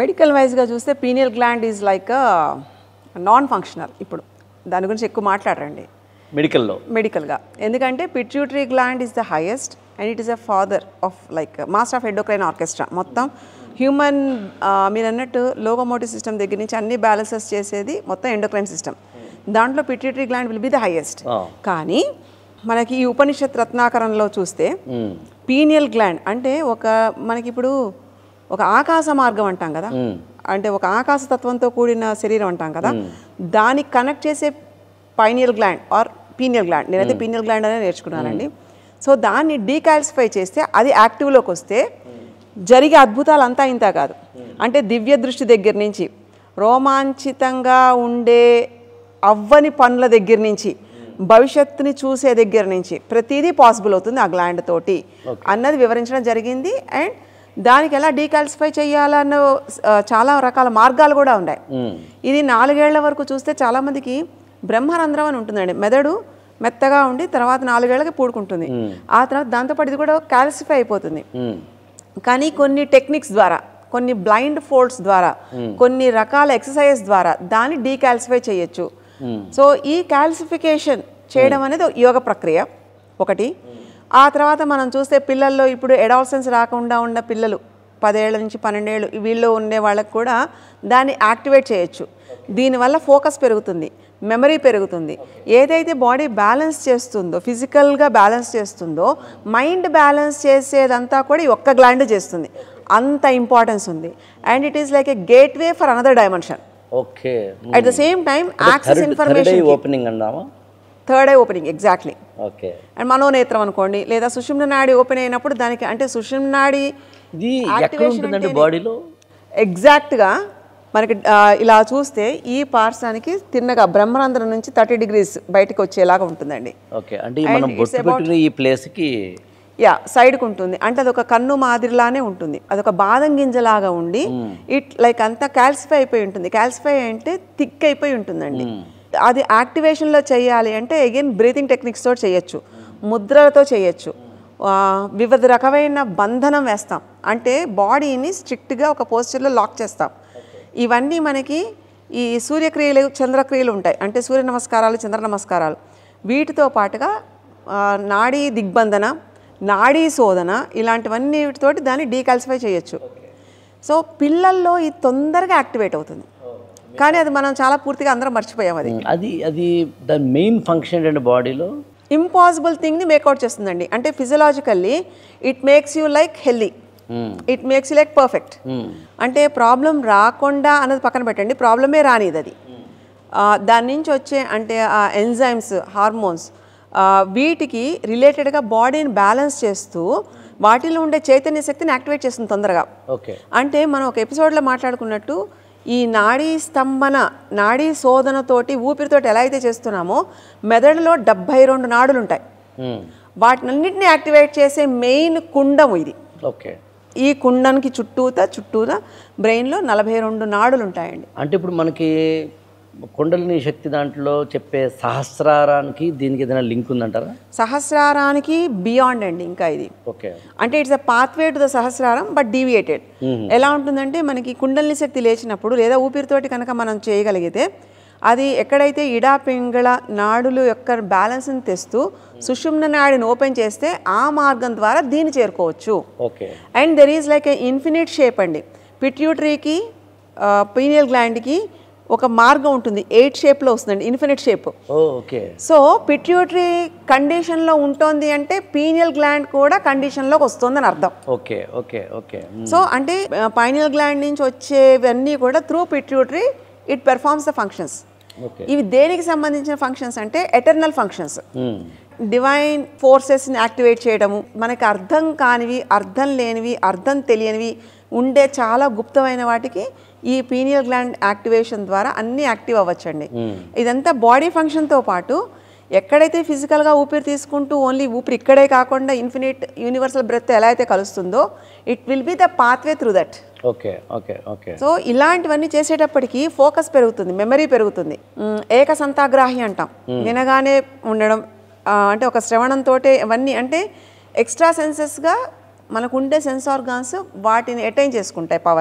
Medical వైజ్గా చూస్తే pineal gland is like non functional. ఇప్పుడు దాని గురించి ఎక్కువ మాట్లాడరండి మెడికల్గా, ఎందుకంటే pituitary gland is the highest and it is a father of like master of endocrine orchestra. మొత్తం హ్యూమన్ మీరు అన్నట్టు లోకోమోటివ్ సిస్టమ్ దగ్గర నుంచి అన్ని బ్యాలెన్సెస్ చేసేది మొత్తం ఎండోక్రైన్ సిస్టమ్. దాంట్లో pituitary gland will be the highest. కానీ మనకి ఈ ఉపనిషత్ రత్నాకరంలో చూస్తే పీనియల్ గ్లాండ్ అంటే మనకి ఇప్పుడు ఒక ఆకాశ మార్గం అంటాం కదా, అంటే ఒక ఆకాశ తత్వంతో కూడిన శరీరం అంటాం కదా, దానికి కనెక్ట్ చేసే pineal gland or pineal gland. నేనైతే పీనియల్ గ్లాండ్ అనే నేర్చుకున్నానండి. సో దాన్ని డీకాల్సిఫై చేస్తే అది యాక్టివ్లోకి వస్తే జరిగే అద్భుతాలు అంతా ఇంత కాదు. అంటే దివ్య దృష్టి దగ్గర నుంచి, రోమాంచితంగా ఉండే అవ్వని పనుల దగ్గర నుంచి, భవిష్యత్తుని చూసే దగ్గర నుంచి ప్రతిదీ పాసిబుల్ అవుతుంది ఆ గ్లాండ్ తోటి అన్నది వివరించడం జరిగింది. అండ్ దానికి ఎలా డీకాల్సిఫై చేయాలన్న చాలా రకాల మార్గాలు కూడా ఉన్నాయి. ఇది 4 ఏళ్ల వరకు చూస్తే చాలామందికి బ్రహ్మరంధ్రం అని ఉంటుందండి. మెదడు మెత్తగా ఉండి తర్వాత 4 ఏళ్ళకి పూడుకుంటుంది. ఆ తర్వాత దాంతోపాటు ఇది కూడా క్యాల్సిఫై అయిపోతుంది. కానీ కొన్ని టెక్నిక్స్ ద్వారా, కొన్ని బ్లైండ్ ఫోల్డ్స్ ద్వారా, కొన్ని రకాల ఎక్సర్సైజ్ ద్వారా దాన్ని డీకాల్సిఫై చేయొచ్చు. సో ఈ క్యాల్సిఫికేషన్ చేయడం అనేది యోగ ప్రక్రియ ఒకటి. ఆ తర్వాత మనం చూస్తే పిల్లల్లో ఇప్పుడు అడాలసెన్స్ రాకుండా ఉన్న పిల్లలు 10 ఏళ్ల నుంచి 12 ఏళ్ళు వీళ్ళు ఉండే వాళ్ళకి కూడా దాన్ని యాక్టివేట్ చేయొచ్చు. దీనివల్ల ఫోకస్ పెరుగుతుంది, మెమరీ పెరుగుతుంది. ఏదైతే బాడీ బ్యాలెన్స్ చేస్తుందో, ఫిజికల్గా బ్యాలెన్స్ చేస్తుందో, మైండ్ బ్యాలెన్స్ చేసేదంతా కూడా ఈ ఒక్క గ్లాండ్ చేస్తుంది. అంత ఇంపార్టెన్స్ ఉంది. And it is like a gateway for another dimension. Okay. At the same time access information opening అన్నామా? Third eye opening exactly. Okay. And మనోనేత్రం అనుకోండి, లేదా సుషుమ్న నాడి ఓపెన్ అయినప్పుడు దానికి అంటే సుషుమ్న నాడి బాడీలో ఎగ్జాక్ట్గా మనకి ఇలా చూస్తే ఈ పార్శ్వానికి తిన్నగా బ్రహ్మరంధ్రం నుంచి 30 degrees బయటకు వచ్చేలాగా ఉంటుందండి. ఓకే. అంటే మనం బొట్టు పెట్టిన ఈ ప్లేస్కి సైడ్కి ఉంటుంది. అంటే అదొక కన్ను మాదిరిలానే ఉంటుంది. అదొక బాదం గింజలాగా ఉండి ఇట్ లైక్ అంతా క్యాల్సిఫై అయిపోయి ఉంటుంది. క్యాల్సిఫై అంటే థిక్ అయిపోయి ఉంటుందండి. అది యాక్టివేషన్లో చేయాలి అంటే అగైన్ బ్రీతింగ్ టెక్నిక్స్ తోటి చేయొచ్చు, ముద్రలతో చేయొచ్చు, వివిధ రకమైన బంధనం వేస్తాం. అంటే బాడీని స్ట్రిక్ట్గా ఒక పోస్చర్లో లాక్ చేస్తాం. ఇవన్నీ మనకి ఈ సూర్యక్రియలు, చంద్రక్రియలు ఉంటాయి. అంటే సూర్య నమస్కారాలు, చంద్ర నమస్కారాలు, వీటితో పాటుగా నాడీ దిగ్బంధన, నాడీ శోధన, ఇలాంటివన్నీ వీటితోటి దాన్ని డీకాల్సిఫై చేయొచ్చు. సో పిల్లల్లో ఇది తొందరగా యాక్టివేట్ అవుతుంది. కానీ అది మనం చాలా పూర్తిగా అందరం మర్చిపోయాం. అది దాని మెయిన్ ఫంక్షన్ అండి బాడీలో. ఇంపాసిబుల్ థింగ్ని మేకౌట్ చేస్తుందండి. అంటే physiologically it makes you like healthy, it makes you like perfect. అంటే ప్రాబ్లం రాకుండా అన్నది పక్కన పెట్టండి, ప్రాబ్లమే రానిది అది. దాని నుంచి వచ్చే అంటే ఆ ఎంజైమ్స్, హార్మోన్స్, వీటికి రిలేటెడ్గా బాడీని బ్యాలెన్స్ చేస్తూ వాటిలో ఉండే చైతన్య శక్తిని యాక్టివేట్ చేస్తుంది తొందరగా. అంటే మనం ఒక ఎపిసోడ్లో మాట్లాడుకున్నట్టు ఈ నాడీ స్తంభన, నాడీ శోధనతోటి, ఊపిరితోటి ఎలా అయితే చేస్తున్నామో మెదడులో 72 నాడులు ఉంటాయి. వాటినన్నింటినీ యాక్టివేట్ చేసే మెయిన్ కుండం ఇది. ఈ కుండానికి చుట్టూతా బ్రెయిన్లో 42 నాడులు ఉంటాయండి. అంటే ఇప్పుడు మనకి కుండలిని శక్తి దాంట్లో చెప్పే సహస్రారానికి దీనికి ఏదైనా లింక్ ఉందంటారా? సహస్రారానికి బియాండ్ అండి ఇంకా ఇది. ఓకే. అంటే it's a pathway to the సహస్రారం బట్ డీవియేటెడ్. ఎలా ఉంటుందంటే మనకి కుండలిని శక్తి లేచినప్పుడు లేదా ఊపిరితోటి కనుక మనం చేయగలిగితే అది ఎక్కడైతే ఇడా పింగళ నాడులు యొక్క బ్యాలెన్స్ని తెస్తూ సుషుమ్న నాడిని ఓపెన్ చేస్తే ఆ మార్గం ద్వారా దీన్ని చేరుకోవచ్చు. Okay. And there is like a infinite shape అండి. పిట్యూటరీకి, పీనియల్ గ్లాండ్కి ఒక మార్గం ఉంటుంది, 8 షేప్లో వస్తుందండి, ఇన్ఫినిట్ షేప్. సో పిట్యూటరీ కండిషన్లో ఉంటుంది అంటే పీనియల్ గ్లాండ్ కూడా కండిషన్లోకి వస్తుందని అర్థం. Okay okay okay. సో అంటే పైనియల్ గ్లాండ్ నుంచి వచ్చేవన్నీ కూడా through pituitary it performs the functions. ఇవి దేనికి సంబంధించిన ఫంక్షన్స్ అంటే ఎటర్నల్ ఫంక్షన్స్. డివైన్ ఫోర్సెస్ని యాక్టివేట్ చేయడము, మనకి అర్థం కానివి, అర్థం లేనివి, అర్థం తెలియనివి ఉండే చాలా గుప్తమైన వాటికి ఈ పీనియల్ గ్లాండ్ యాక్టివేషన్ ద్వారా అన్నీ యాక్టివ్ అవ్వచ్చండి. ఇదంతా బాడీ ఫంక్షన్తో పాటు ఎక్కడైతే ఫిజికల్గా ఊపిరి తీసుకుంటూ ఓన్లీ ఊపిరి ఇక్కడే కాకుండా ఇన్ఫినిట్ యూనివర్సల్ బ్రెత్ ఎలా అయితే కలుస్తుందో it will be the pathway through that. Okay okay okay. So ఇలాంటివన్నీ చేసేటప్పటికి ఫోకస్ పెరుగుతుంది, మెమరీ పెరుగుతుంది. ఏకసంతాగ్రాహి అంటాం, వినగానే ఉండడం, అంటే ఒక శ్రవణంతో అవన్నీ అంటే ఎక్స్ట్రా సెన్సెస్గా మనకుండే సెన్స్ ఆర్గాన్స్ వాటిని అటైన్ చేసుకుంటాయి పవర్.